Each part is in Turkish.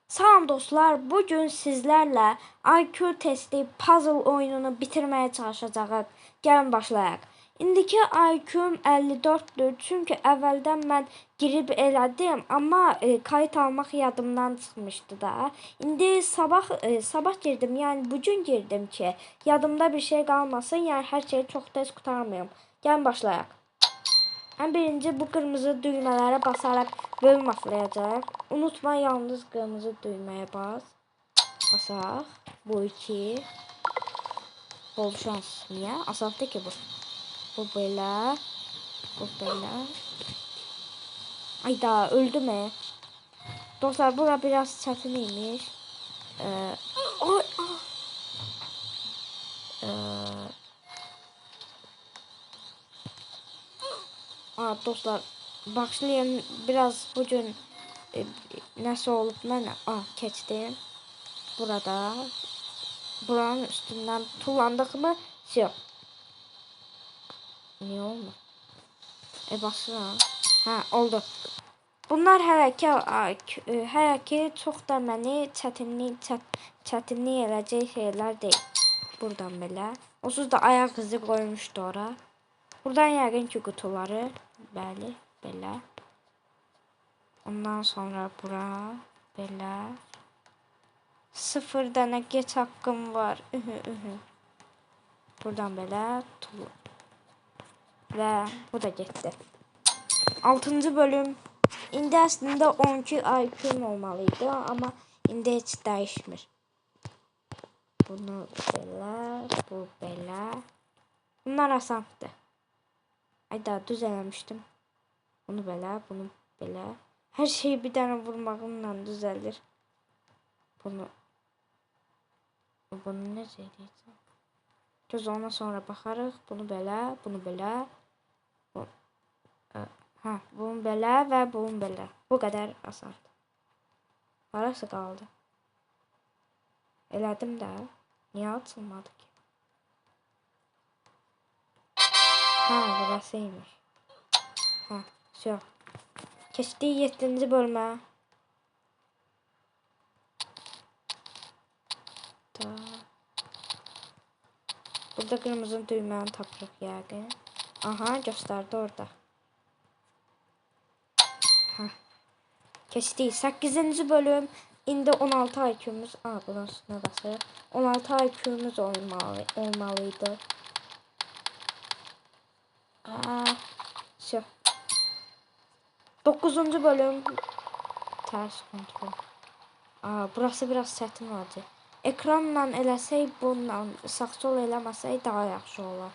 Salam dostlar, bugün sizlerle IQ testi puzzle oyununu bitirmeye çalışacağız. Gəlin başlayaq. İndiki IQ'm 54'dür. Çünki əvvəldən mən girib elədim, amma kayıt almaq yadımdan çıxmışdı da. İndi sabah girdim, yəni bugün girdim ki, yadımda bir şey qalmasın, yəni hər şeyi çox tez qurtarmayım. Gəlin başlayaq. En birinci bu kırmızı düğmelere basarak bölüm atlayacak. Unutma yalnız kırmızı düğmeye bas. Basak. Bu iki. Bol şans. Niye? Asafta ki bu. Bu böyle. Bu böyle. Ayda öldü mü? Dostlar bura biraz çetiniymiş. Ay, dostlar başlayayım biraz bugün nasıl olup mən keçdim. Burada buranın üstünden tullandık mı? Yok. Niye oldu? Basıram. Ha, oldu. Bunlar hələ ki çox da məni çətinlik eləcək şeylər deyil. Buradan belə. Onsuz da ayaq izi qoymuşdu ora. Buradan yəqin ki qutuları. Bəli, belə. Ondan sonra bura belə. 0 dənə geç haqqım var. Buradan belə tulu. Ve bu da gitti. 6. bölüm. İndi aslında 12 IQ'm olmalıydı ama indi hiç değişmir. Bunu belə, bu belə. Bunlar asandı. Ayda düz eləmişdim. Bunu belə, bunu belə. Her şeyi bir dənə vurmağımla düzəlir. Bunu necə edəcəm? Göz ona sonra baxarıq. Bunu belə, bunu belə. Bunu belə və bunu belə. Bu qədər asandır. Parası qaldı. Elədim də. Niyə açılmadı ki? Burasıymış. Şey. Keçdik 7. bölümə. Burada kırmızı düyməni tapırıq yəqin. Aha, göstərdi orada. Keçdik 8. bölüm. İndi 16 IQ'muz. Bunun üstüne basırıq. 16 IQ'muz olmalıydı. Şey. 9. bölüm. Ters kontrol. Burası biraz çətin olacaq. Ekranla eləsək, bununla sağ sol eləməsək daha yaxşı olar.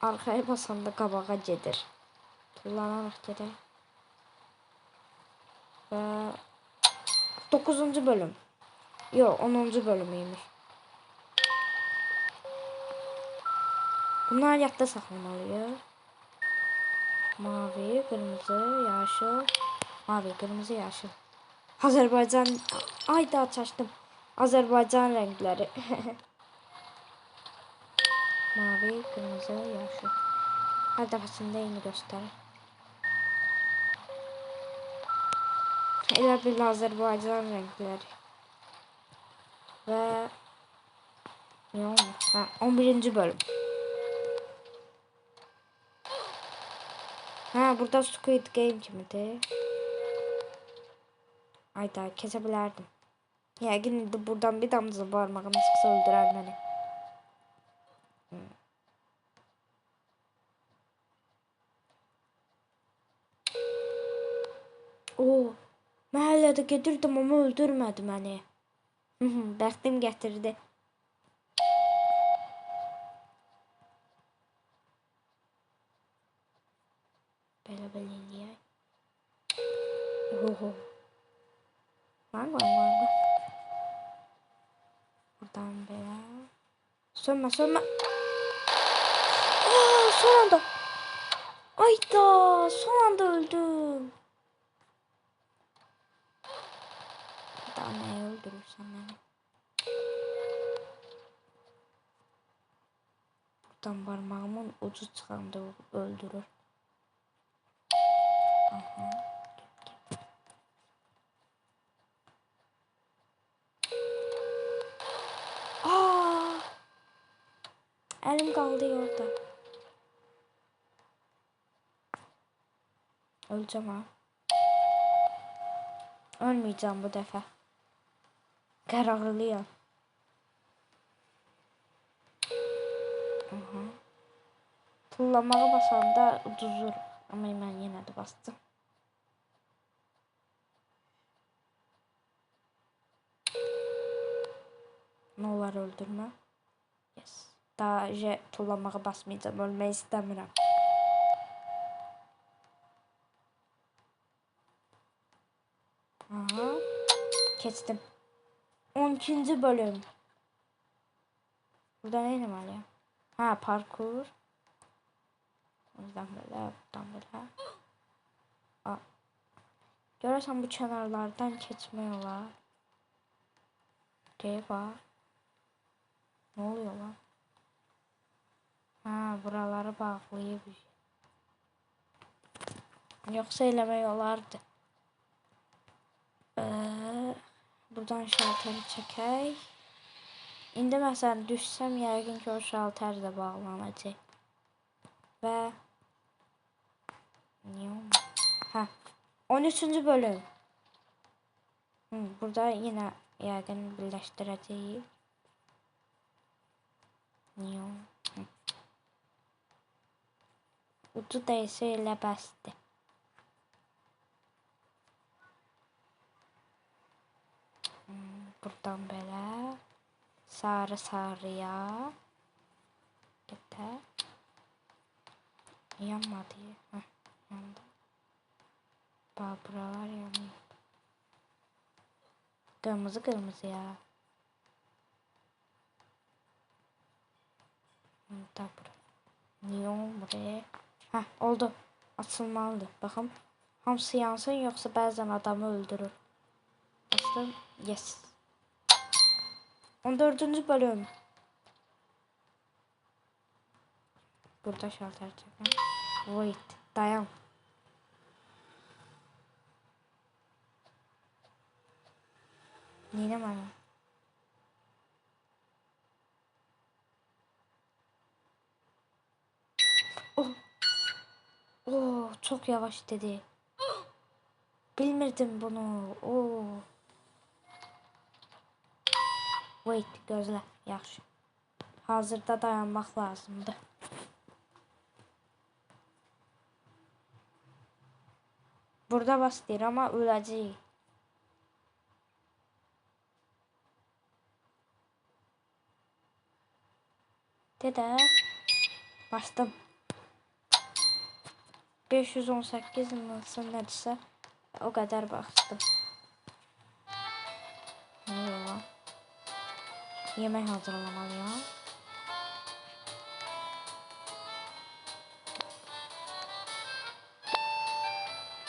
Arxaya basanda qabağa gedir. Tullanaraq gedək. Və 9. bölüm. Yok, 10. bölümüymüş. Bunlar yadda saxlamalıyıq. Mavi, kırmızı, yaşıl. Mavi, kırmızı, yaşıl. Azerbaycan. Ay da açtım. Azerbaycan renkleri. Mavi, kırmızı, yaşıl. Her defasında yeni gösterir. Elə bir Azerbaycan renkleri. Ve ne olmuş? 11. bölüm. Burada Squid Game kimidir. Ayda kesebilərdim. Yəqin indi buradan bir damcı barmağım çıxsa öldürər məni. Məhəllədə gedirdim ama öldürmədi məni. Bəxtim gətirdi. Belə eləyək. Lan. Buradan belə. Sönmə. Son anda. Ayda son anda öldüm. Daha neye öldürürsen beni. Buradan parmağımın ucu çıxanda öldürür. Elim kaldı orada. Öleceğim ha. Ölmeyeceğim bu defa. Kararlıyım. Tullamağa basanda uduzur. Ama ben yine de bastım. Ne olar öldürme. Yes. Daha tullamağa basmayacağım. Ölmeyi istemiyorum. Aha. Kestim. 12. bölüm. Burada ne var ya? Ha, parkur. Buradan böyle, buradan böyle. Aa. Görürsen bu kenarlardan geçmiyorlar. Var. Ne oluyor lan? Ha, buraları bağlayabilir. Yoksa eləmək olardı. Buradan şalteri çəkək. İndi məsələn düşsəm yəqin ki o şalter də bağlanacaq. Və niyə olmur? Hə. 13. bölüm. Burada yine yəqin birləşdirəcəyik. Niyə olmur? Ucu dəysə elə bəsdir. Buradan belə sarı sarıya getir. Yanmadı. Heh, yandı. Bak buralar yanıyor. Kırmızı kırmızı ya. Da bura. Neon buraya. Heh, oldu. Açılmalıdır. Bakın. Hamısı yansın yoksa bazen adamı öldürür. Açtım. Yes. 14. bölüm. Burada şalter çekin. Wait. Dayan. Yine bana. Oh. Oh, çok yavaş dedi. Bilmirdim bunu. Oh. Wait, gözlə. Yaxşı. Hazırda dayanmaq lazımdır. Burada bas deyir ama öləcəyik. Dedə. Bastım. 518 nasıl nədirsə o kadar bastım. Ne oluyor lan? Yemek hazırlamalıyım.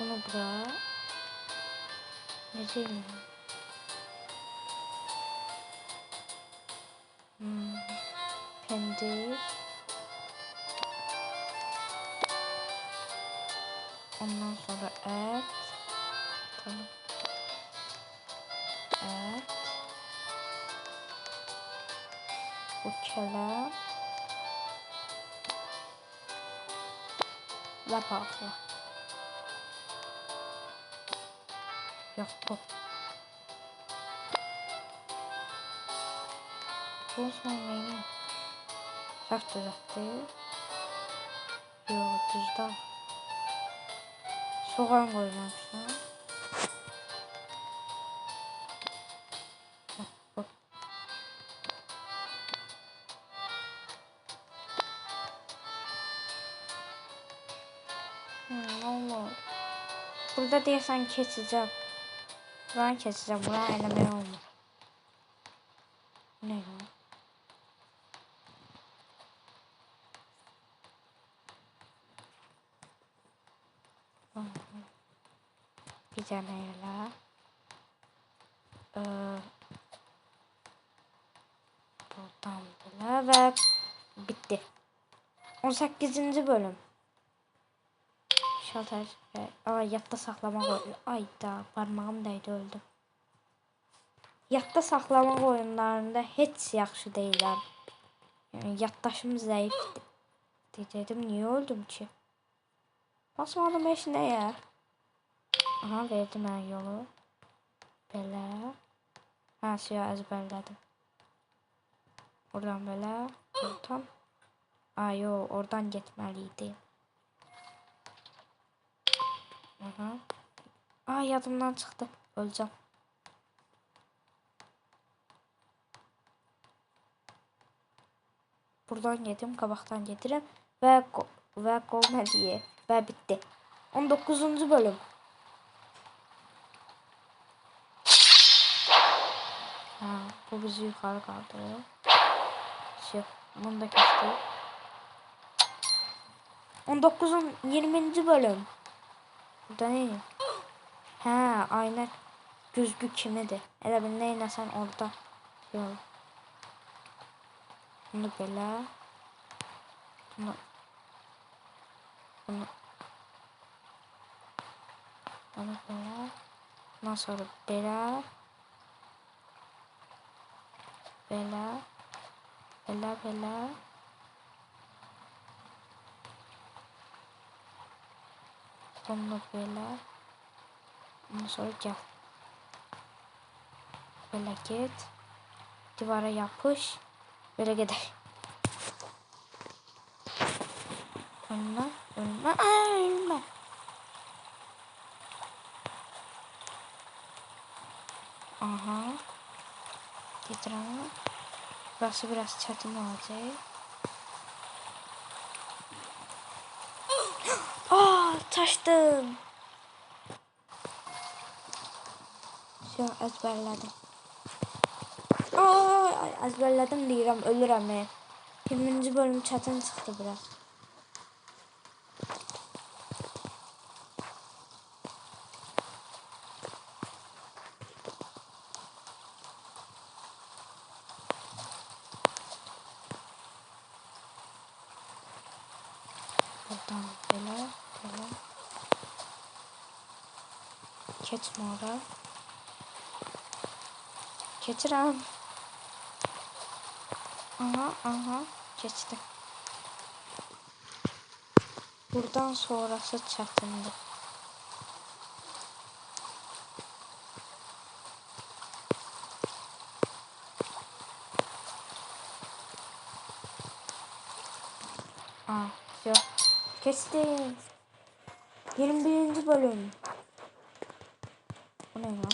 Bunu buraya. Ne diyeyim? Pendir. Ondan sonra et. Tamam. Et. Bu kelem. Ve bakla. Yok bu. Bu sonra saf düzeltti. Yok düzde. Soğan koymamışım. Bak. Allah. Burada deyəsən keçəcəm. Buranı keçəcəm. Buranı eləmək olmur. Ne ya? Bir tane elə. Buradan belə və bitti. 18. bölüm. Şalter. Yadda saxlamaq oyunu. Ayda parmağım dəydi öldüm. Yadda saxlamaq oyunlarında heç yaxşı deyiləm. Yani yaddaşım zayıftı. Dedim niye öldüm ki? Basmadım heç nəyə. Aha verdim mən yolu. Belə. Ha suya ezberledim. Oradan böyle. Buradan. Ay yo oradan gitmeliydi. Aha. Ay yadımdan çıktı. Öleceğim. Buradan yedim. Kabaktan getirin. Ve gol ne diye. Ve bitti. 19. bölüm. Ha, bu bizi yukarı kaldırıyor. Bunu da kesti. 19'un 20. bölüm. Burada ne? Ha, aynen. Güzgü kimidir? Elə bil neynəsən orada. Yol. Bunu belə. Bunu. Bunu belə. Ondan sonra belə. Belə. Belə. Bunu belə. Ondan sonra gel. Böyle git. Divara yapış. Böyle gider. Ölme. Ölme. Aha. Getirelim. Burası biraz çetin olacak. Taştım. Şu ezberledim. Ezberledim deyirəm, ölürəm. 20. bölüm çətin çıxdı biraz. Buradan belə. Keçmə ora. Keçirəm. Aha. Geçtim. Buradan sonrası çətindir. Yok. Kestim. 21. bölüm. Bu ne lan?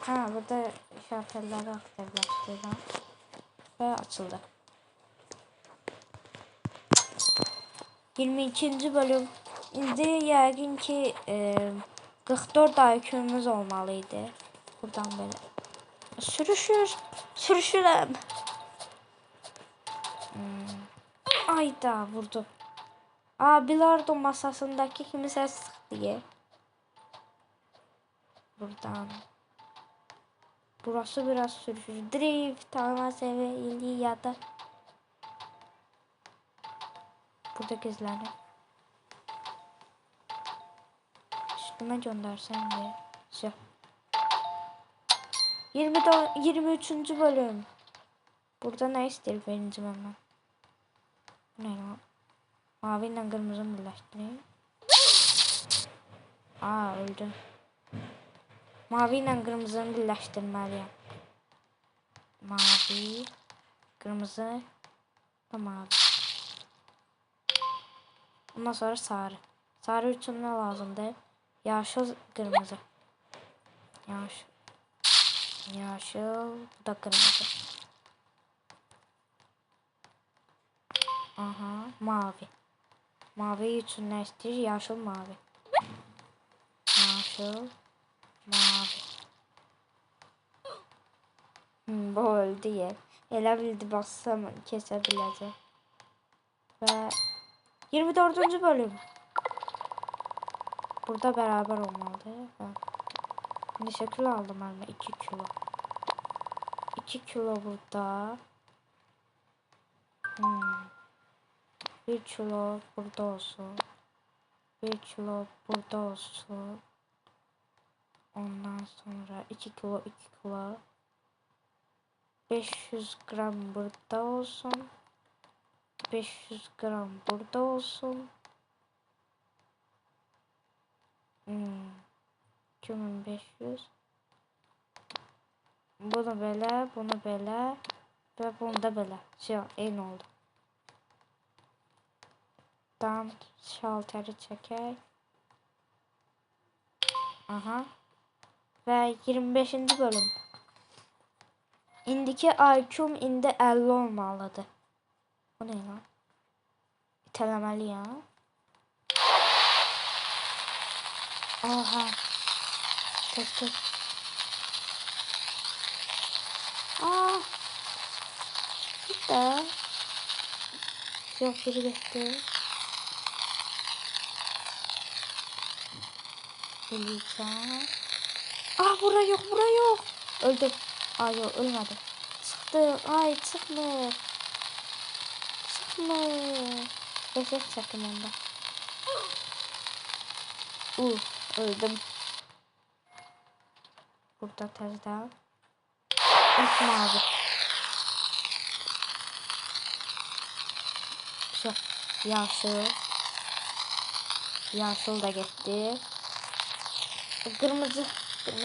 Ha burada şartelleri aktifleştirdim. Ve açıldı. 22. bölüm. İndi yəqin ki 44 IQ'muz olmalıydı. Buradan böyle. Sürüşürəm. Ayda vurdu. Bilardo masasındaki kimse sıktı diye. Buradan. Burası biraz sürüşür. Drift ama seviyeli ya da. Burada gizlenir. Üstüme göndersen de. Şey. 23. bölüm. Burada ne ister birinci benden? Bu ne lan? Mavi ile kırmızı birleştireyim. Öldü. Mavi ile kırmızını birleştirmeliyim. Mavi, kırmızı ve mavi. Ondan sonra sarı. Sarı için ne lazımdı? Yaşıl, kırmızı. Yaşıl, bu da kırmızı. Aha, mavi. Mavi için ne istiyor? Yaşıl, mavi. Yaşıl, mavi. Bu öldü ya. Elə bildi bassam kesebiləcək. Ve 24. bölüm. Burada beraber olmalı. Neçə kilo aldım ben? 2 kilo. 2 kilo burada. 1 kilo burada olsun. 1 kilo burada olsun. Ondan sonra 2 kilo 2 kilo. 500 gram burada olsun. 500 gram burada olsun. 2500. Bunu belə, bunu belə və bunu da belə. Şey, eyni oldu. Tam şalteri çəkək. Aha. Və 25-ci bölüm. İndiki IQ'm indi 50 olmalıdır. Bu ne lan? İtələməliyəm. Aha. Çək. Aa. Bir de. Yok, biri gitti. Geleceğim. Aa, bura yok. Öldüm. Aa, yok, ölmedim. Çıktı. Ay, çıkmıyor. Refleks çektim onda. Öldüm. Burada tezden. Mavi. Çok yaşıl. Yaşıl da gitti. Kırmızı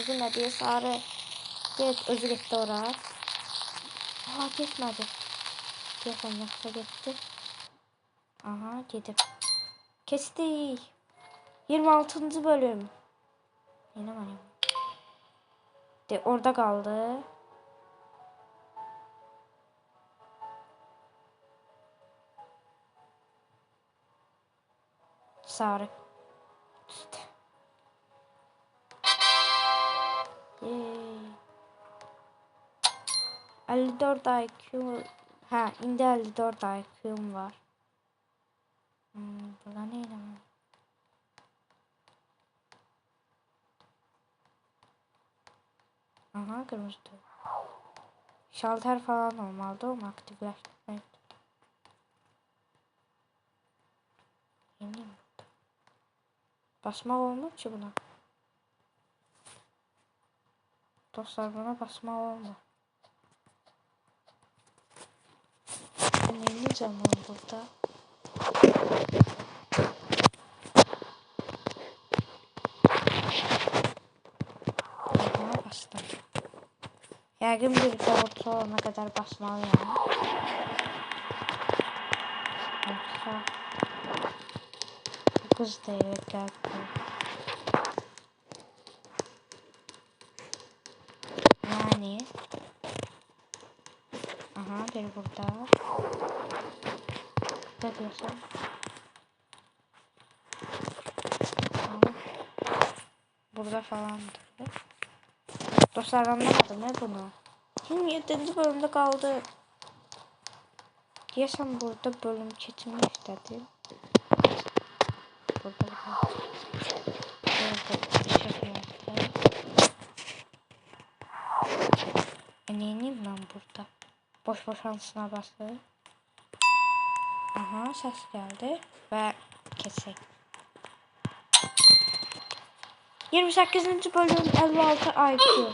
ne diye sarı. Evet, özü gitti oraya. Aa, geçmedi. Geçen yoksa gitti. Aha, gidip. Kesti. 26. bölüm. Yine var ya. De orada kaldı. Sarı. İşte. Yay. 54 IQ. Ha, indi 54 IQ'm var. Burada neydi lan? Aha, kırmızı. Şalter falan olmalı, onu aktifleştirmek. Yeniyim burada. Basmak olmuyor ki buna. Dostlar, buna basmak olmuyor. Neyini canım burada? Buna bastım. Yəqin bir orta olana kadar basmalıyım. Yoksa bu kız da eve geldi. Yani aha, biri burada. Ne diyorsun? Burada falandır. Dostlar, anlamadım ne bunu. 27. bölümde kaldı. Diyesem burada bölüm keçimi istedim. Burada neyim ben burada? Boş ansına bastı. Aha, ses geldi ve kesek. 28. bölüm 56 IQ.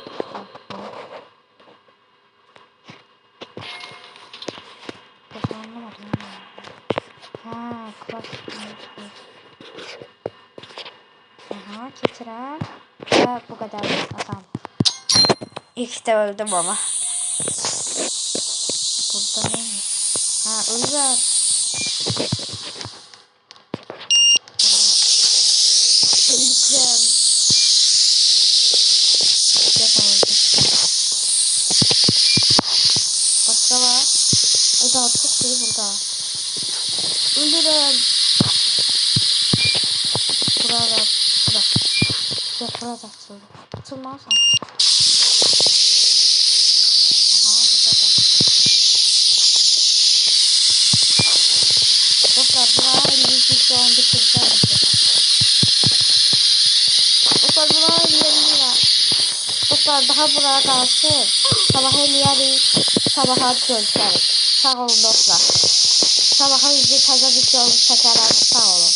Anlamadım. Ha, klasik. Aha, getiren. Ve bu kadar adam. İlk de öldüm ama. Burada neymiş? Ha, öleceğim. Öleceğim. Yapamadım. Başka var. O da çok iyi burada. Öldürün. Burada. Yok, burada açıldı. Açılmaz mı? Aha, burada da. Dostlar, buraya 100 onu bitireceğim. Dostlar, buraya 50 lira. Dostlar, daha buraya kalsın. Sabah eləyərik. Sabaha görüşərik. Sağ olun dostlar. Sabaha yüzü təzə videonu çəkərəm. Sağ olun.